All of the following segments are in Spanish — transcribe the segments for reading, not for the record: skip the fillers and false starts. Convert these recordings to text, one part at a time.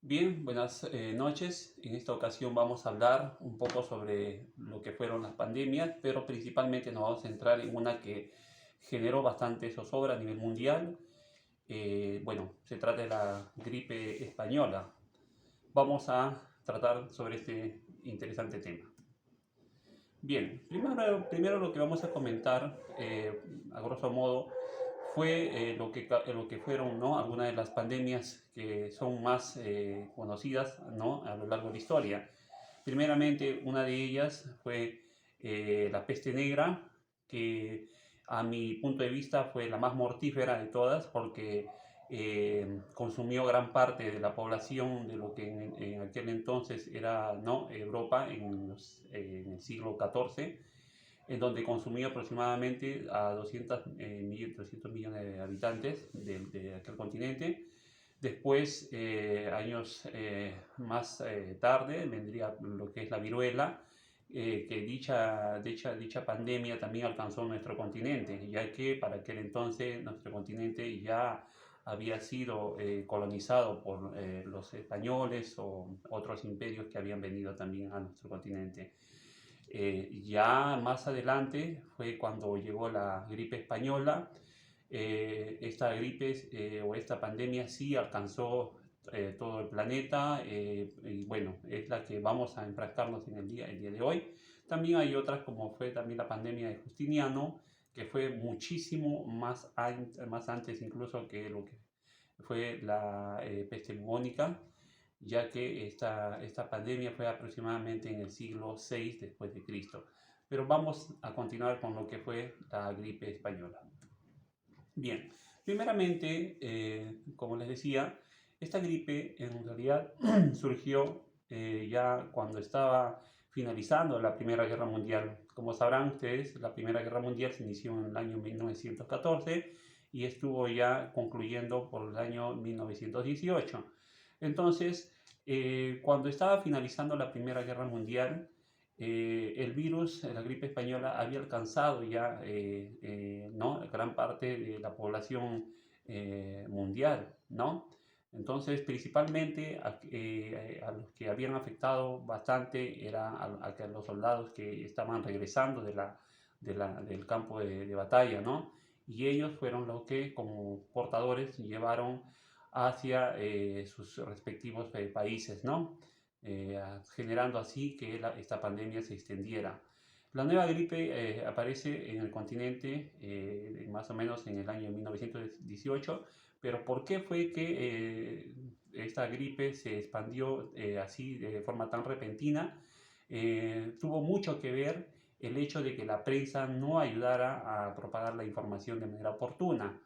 Bien, buenas noches. En esta ocasión vamos a hablar un poco sobre lo que fueron las pandemias, pero principalmente nos vamos a centrar en una que generó bastante zozobra a nivel mundial. Bueno, se trata de la gripe española. Vamos a tratar sobre este interesante tema. Bien, primero lo que vamos a comentar, a grosso modo, fue lo que fueron, ¿no? Algunas de las pandemias que son más conocidas, ¿no? A lo largo de la historia. Primeramente, una de ellas fue la peste negra, que a mi punto de vista fue la más mortífera de todas porque consumió gran parte de la población de lo que en aquel entonces era, ¿no? Europa en el siglo XIV, en donde consumió aproximadamente a 300 millones de habitantes de aquel continente. Después, años más tarde, vendría lo que es la viruela, que dicha pandemia también alcanzó nuestro continente, ya que para aquel entonces nuestro continente ya había sido colonizado por los españoles o otros imperios que habían venido también a nuestro continente. Ya más adelante fue cuando llegó la gripe española. Esta gripe o esta pandemia sí alcanzó todo el planeta, y bueno, es la que vamos a enfrascarnos en el día de hoy. También hay otras como fue también la pandemia de Justiniano, que fue muchísimo más antes incluso que lo que fue la peste bubónica, ya que esta pandemia fue aproximadamente en el siglo VI después de Cristo. Pero vamos a continuar con lo que fue la gripe española. Bien, primeramente, como les decía, esta gripe en realidad surgió ya cuando estaba finalizando la Primera Guerra Mundial. Como sabrán ustedes, la Primera Guerra Mundial se inició en el año 1914 y estuvo ya concluyendo por el año 1918. Entonces, cuando estaba finalizando la Primera Guerra Mundial, el virus, la gripe española, había alcanzado ya, ¿no? Gran parte de la población mundial, ¿no? Entonces, principalmente a los que habían afectado bastante era a los soldados que estaban regresando del campo de batalla, ¿no? Y ellos fueron los que, como portadores, llevaron hacia sus respectivos países, ¿no? Generando así que esta pandemia se extendiera. La nueva gripe aparece en el continente más o menos en el año 1918, pero ¿por qué fue que esta gripe se expandió así de forma tan repentina? Tuvo mucho que ver el hecho de que la prensa no ayudara a propagar la información de manera oportuna,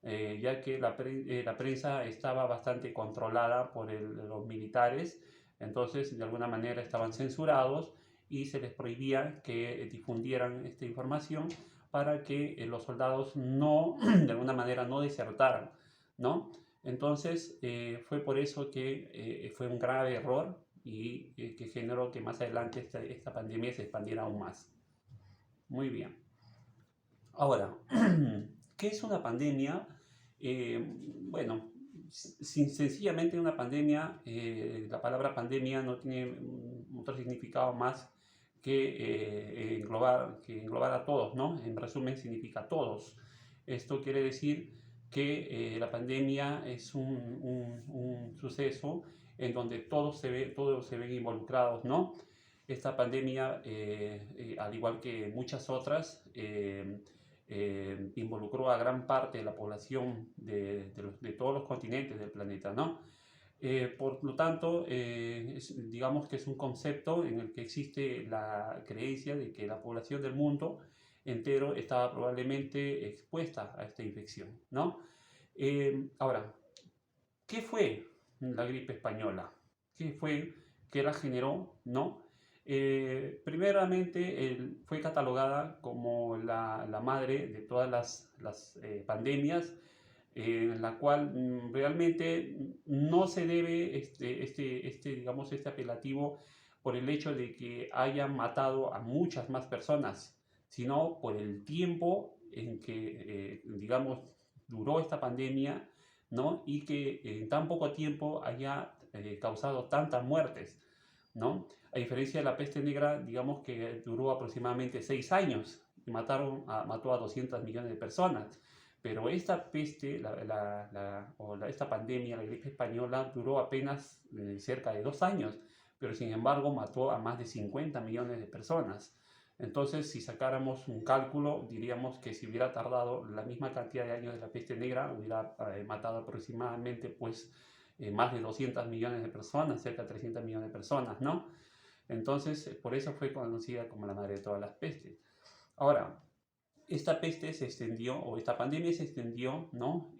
ya que la prensa estaba bastante controlada por los militares. Entonces, de alguna manera estaban censurados y se les prohibía que difundieran esta información para que los soldados no, de alguna manera, no desertaran, ¿no? Entonces, fue por eso que fue un grave error y que generó que más adelante esta pandemia se expandiera aún más. Muy bien. Ahora, ¿qué es una pandemia? Bueno, sencillamente una pandemia, la palabra pandemia no tiene otro significado más que englobar a todos, ¿no? En resumen, significa todos. Esto quiere decir que la pandemia es un suceso en donde todos se ven involucrados, ¿no? Esta pandemia, al igual que muchas otras, involucró a gran parte de la población de todos los continentes del planeta, ¿no? Por lo tanto, digamos que es un concepto en el que existe la creencia de que la población del mundo entero estaba probablemente expuesta a esta infección, ¿no? Ahora, ¿qué fue la gripe española? ¿Qué fue que la generó? ¿No? Primeramente, fue catalogada como la madre de todas las pandemias, en la cual realmente no se debe digamos, este apelativo por el hecho de que haya matado a muchas más personas, sino por el tiempo en que, digamos, duró esta pandemia, ¿no? Y que en tan poco tiempo haya causado tantas muertes, ¿no? A diferencia de la peste negra, digamos que duró aproximadamente 6 años y mató a 200 millones de personas. Pero esta peste, esta pandemia, la gripe española, duró apenas cerca de 2 años, pero sin embargo mató a más de 50 millones de personas. Entonces, si sacáramos un cálculo, diríamos que si hubiera tardado la misma cantidad de años de la peste negra, hubiera matado aproximadamente pues más de 200 millones de personas, cerca de 300 millones de personas, ¿no? Entonces, por eso fue conocida como la madre de todas las pestes. Ahora, esta peste se extendió, o esta pandemia se extendió, ¿no?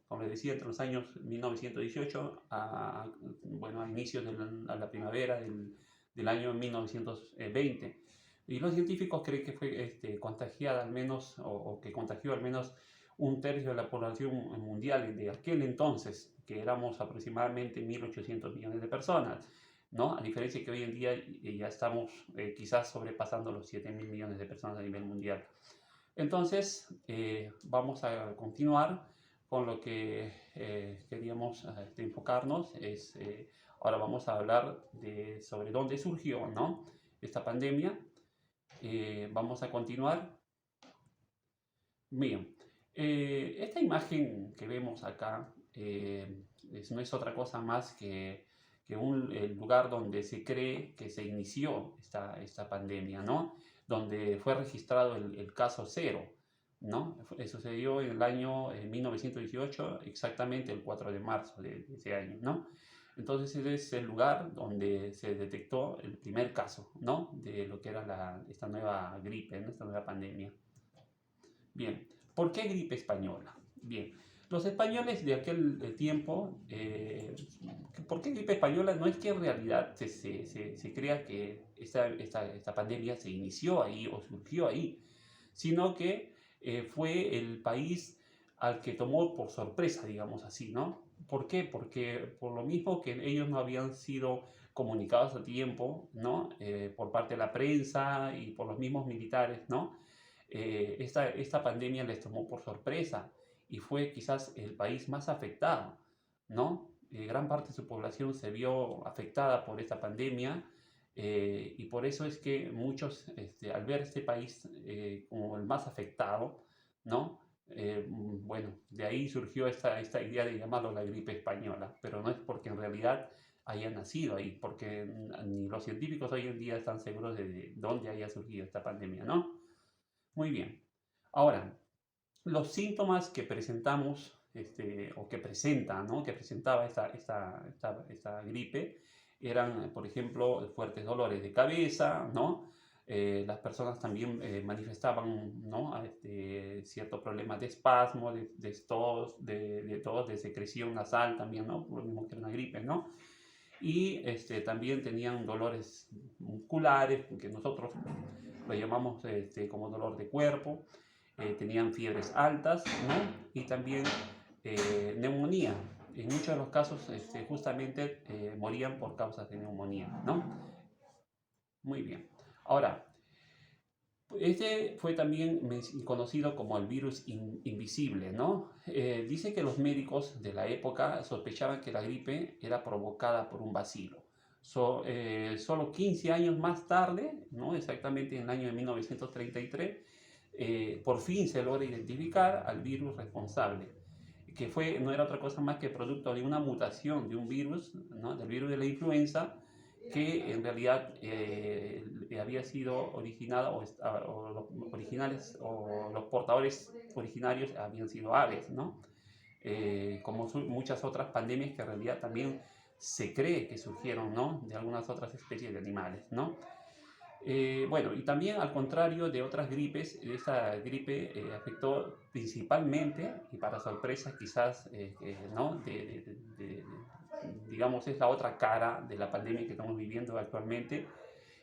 Como les decía, entre los años 1918 bueno, a inicios de la primavera del año 1920. Y los científicos creen que fue contagiada al menos, o que contagió al menos un tercio de la población mundial de aquel entonces, que éramos aproximadamente 1.800 millones de personas, ¿no? A diferencia que hoy en día ya estamos quizás sobrepasando los 7.000 millones de personas a nivel mundial. Entonces, vamos a continuar con lo que queríamos enfocarnos. Ahora vamos a hablar sobre dónde surgió, ¿no? Esta pandemia. Vamos a continuar. Bien, esta imagen que vemos acá no es otra cosa más que el lugar donde se cree que se inició esta pandemia, ¿no? Donde fue registrado el caso cero, ¿no? Sucedió en el año 1918, exactamente el 4 de marzo de ese año, ¿no? Entonces ese es el lugar donde se detectó el primer caso, ¿no? De lo que era esta nueva gripe, ¿no? Esta nueva pandemia. Bien, ¿por qué gripe española? Bien, los españoles de aquel tiempo, ¿por qué gripe española? No es que en realidad se crea que esta pandemia se inició ahí o surgió ahí, sino que fue el país al que tomó por sorpresa, digamos así, ¿no? ¿Por qué? Porque por lo mismo que ellos no habían sido comunicados a tiempo, ¿no? Por parte de la prensa y por los mismos militares, ¿no? Esta pandemia les tomó por sorpresa y fue quizás el país más afectado, ¿no? Gran parte de su población se vio afectada por esta pandemia y por eso es que muchos, al ver este país como el más afectado, ¿no? Bueno, de ahí surgió esta idea de llamarlo la gripe española, pero no es porque en realidad haya nacido ahí, porque ni los científicos hoy en día están seguros de dónde haya surgido esta pandemia, ¿no? Muy bien. Ahora, los síntomas que presentamos, o que presenta, ¿no? Que presentaba esta gripe, eran, por ejemplo, fuertes dolores de cabeza, ¿no? Las personas también manifestaban, ¿no? Ciertos problemas de espasmo, de tos, de secreción nasal también, ¿no? Lo mismo que una gripe, ¿no? Y también tenían dolores musculares, que nosotros lo llamamos como dolor de cuerpo, tenían fiebres altas, ¿no? Y también neumonía. En muchos de los casos justamente morían por causas de neumonía, ¿no? Muy bien. Ahora, este fue también conocido como el virus invisible, ¿no? Dice que los médicos de la época sospechaban que la gripe era provocada por un bacilo. Solo 15 años más tarde, ¿no? Exactamente en el año de 1933, por fin se logra identificar al virus responsable, que no era otra cosa más que producto de una mutación de un virus, ¿no? Del virus de la influenza, que en realidad había sido originada o los originales o los portadores originarios habían sido aves, ¿no? Como muchas otras pandemias que en realidad también se cree que surgieron, ¿no? De algunas otras especies de animales, ¿no? Bueno, y también al contrario de otras gripes, esta gripe afectó principalmente, y para sorpresa quizás, ¿no? Digamos, es la otra cara de la pandemia que estamos viviendo actualmente,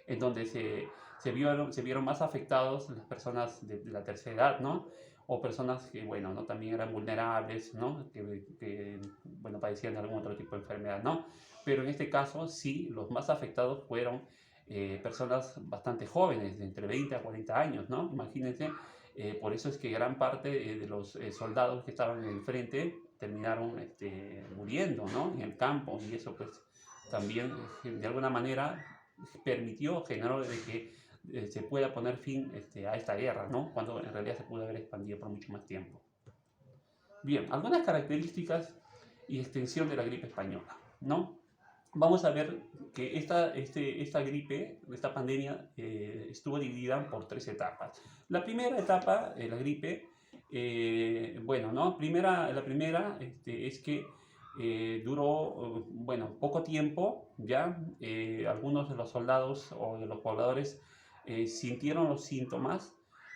en donde se vieron más afectados las personas de la tercera edad, ¿no? O personas que, bueno, ¿no? También eran vulnerables, ¿no? Bueno, padecían de algún otro tipo de enfermedad, ¿no? Pero en este caso, sí, los más afectados fueron personas bastante jóvenes, de entre 20 a 40 años, ¿no? Imagínense, por eso es que gran parte de los soldados que estaban en el frente terminaron muriendo, ¿no? En el campo, y eso pues también de alguna manera generó de que se pueda poner fin a esta guerra, ¿no? Cuando en realidad se pudo haber expandido por mucho más tiempo. Bien, algunas características y extensión de la gripe española, ¿no? Vamos a ver que esta gripe, esta pandemia, estuvo dividida por 3 etapas. La primera etapa, la gripe, bueno, ¿no? La primera es que duró, bueno, poco tiempo, ¿ya? Algunos de los soldados o de los pobladores sintieron los síntomas,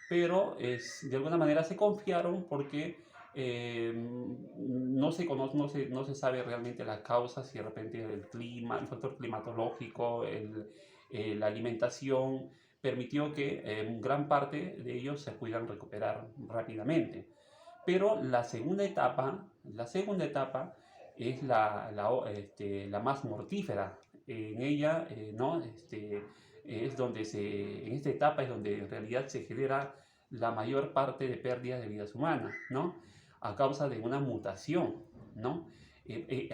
pero de alguna manera se confiaron porque no se sabe realmente la causa, si de repente el clima, el factor climatológico, la alimentación, permitió que gran parte de ellos se pudieran recuperar rápidamente. Pero la segunda etapa es la más mortífera. En ella, ¿no? Es donde en esta etapa es donde en realidad se genera la mayor parte de pérdidas de vidas humanas, ¿no? A causa de una mutación, ¿no?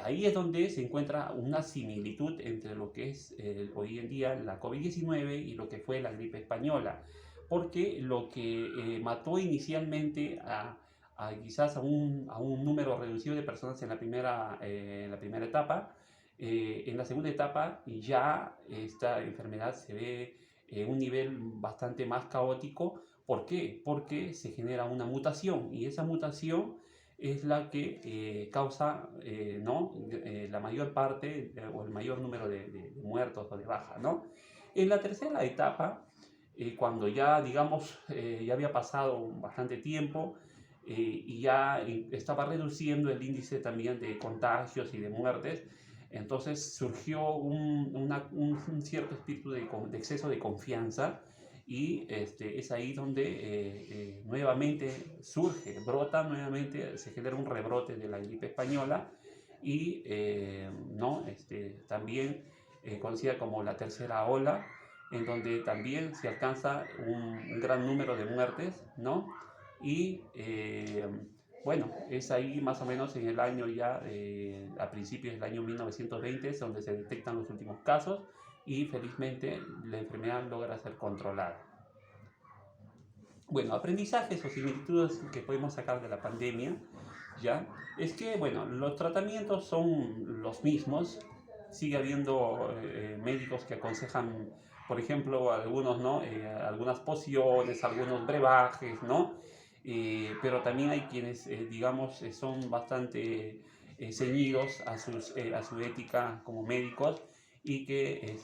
Ahí es donde se encuentra una similitud entre lo que es hoy en día la COVID-19 y lo que fue la gripe española, porque lo que mató inicialmente quizás a un número reducido de personas en la primera etapa, en la segunda etapa ya esta enfermedad se ve en un nivel bastante más caótico. ¿Por qué? Porque se genera una mutación y esa mutación es la que causa ¿no? La mayor parte o el mayor número de muertos o de bajas, ¿no? En la tercera etapa, cuando ya, digamos, ya había pasado bastante tiempo y ya estaba reduciendo el índice también de contagios y de muertes, entonces surgió un cierto espíritu de exceso de confianza y es ahí donde nuevamente brota nuevamente, se genera un rebrote de la gripe española y ¿no? También conocida como la tercera ola, en donde también se alcanza un gran número de muertes, ¿no? Y bueno, es ahí más o menos en el año ya, a principios del año 1920, es donde se detectan los últimos casos y felizmente la enfermedad logra ser controlada. Bueno, aprendizajes o similitudes que podemos sacar de la pandemia, ¿ya? Es que, bueno, los tratamientos son los mismos, sigue habiendo médicos que aconsejan, por ejemplo, algunos, ¿no? Algunas pociones, algunos brebajes, ¿no? Pero también hay quienes, digamos, son bastante ceñidos a su ética como médicos y que,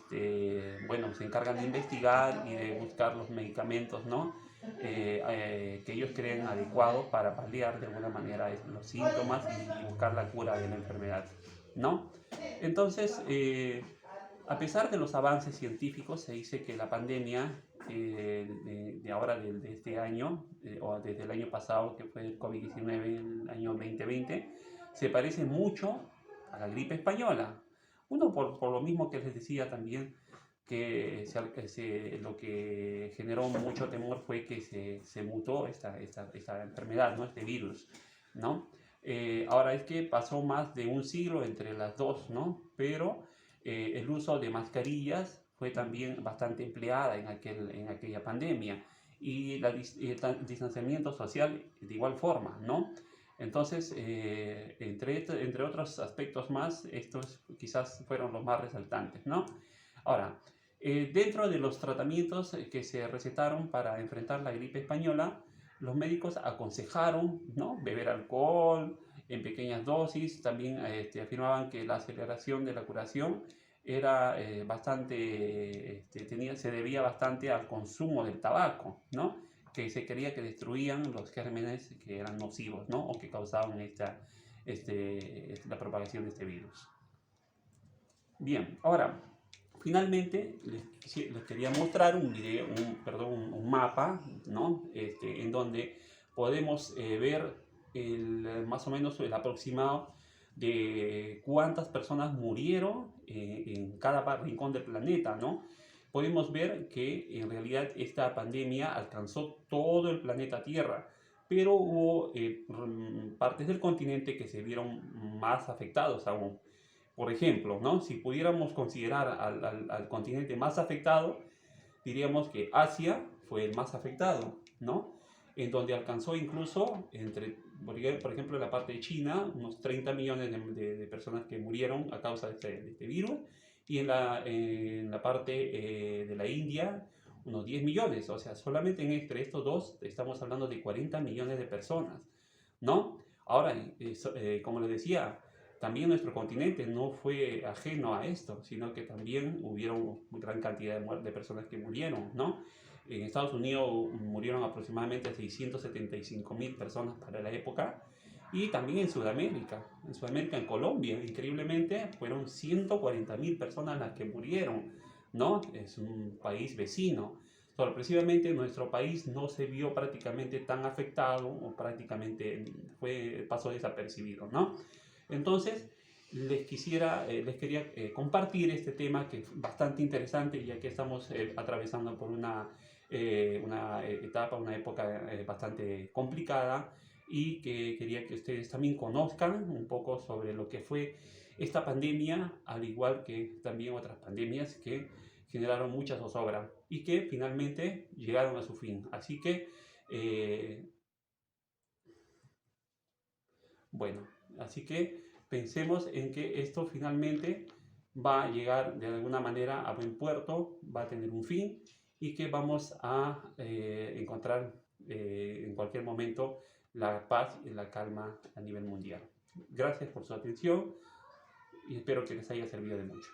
bueno, se encargan de investigar y de buscar los medicamentos, ¿no? Que ellos creen adecuados para paliar de alguna manera los síntomas y buscar la cura de la enfermedad, ¿no? Entonces, a pesar de los avances científicos, se dice que la pandemia de ahora, de este año, o desde el año pasado, que fue el COVID-19, el año 2020, se parece mucho a la gripe española. Uno, por lo mismo que les decía también, que lo que generó mucho temor fue que se mutó esta enfermedad, ¿no? Este virus, ¿no? Ahora es que pasó más de un siglo entre las dos, ¿no? Pero el uso de mascarillas fue también bastante empleada en aquella pandemia y el distanciamiento social de igual forma, ¿no? Entonces, entre otros aspectos más, estos quizás fueron los más resaltantes, ¿no? Ahora, dentro de los tratamientos que se recetaron para enfrentar la gripe española, los médicos aconsejaron, ¿no? Beber alcohol en pequeñas dosis. También afirmaban que la aceleración de la curación era se debía bastante al consumo del tabaco, ¿no? Que se creía que destruían los gérmenes que eran nocivos, ¿no? O que causaban la propagación de este virus. Bien, ahora, finalmente les quería mostrar un mapa, ¿no? En donde podemos ver más o menos el aproximado de cuántas personas murieron en cada rincón del planeta, ¿no? Podemos ver que en realidad esta pandemia alcanzó todo el planeta Tierra, pero hubo partes del continente que se vieron más afectados aún. Por ejemplo, ¿no? Si pudiéramos considerar al continente más afectado, diríamos que Asia fue el más afectado, ¿no? En donde alcanzó incluso, por ejemplo, en la parte de China, unos 30 millones de personas que murieron a causa de este virus, y en la parte de la India, unos 10 millones. O sea, solamente entre estos dos estamos hablando de 40 millones de personas, ¿no? Ahora, como les decía, también nuestro continente no fue ajeno a esto, sino que también hubieron gran cantidad de personas que murieron, ¿no? En Estados Unidos murieron aproximadamente 675.000 personas para la época, y también en Sudamérica, en Colombia, increíblemente, fueron 140.000 personas las que murieron, ¿no? Es un país vecino. Sorpresivamente, nuestro país no se vio prácticamente tan afectado, o prácticamente pasó desapercibido, ¿no? Entonces, les quería compartir este tema que es bastante interesante, ya que estamos atravesando por una etapa, una época bastante complicada, y que quería que ustedes también conozcan un poco sobre lo que fue esta pandemia, al igual que también otras pandemias que generaron mucha zozobra y que finalmente llegaron a su fin. Así que, bueno, así que pensemos en que esto finalmente va a llegar de alguna manera a buen puerto, va a tener un fin, y que vamos a encontrar en cualquier momento la paz y la calma a nivel mundial. Gracias por su atención y espero que les haya servido de mucho.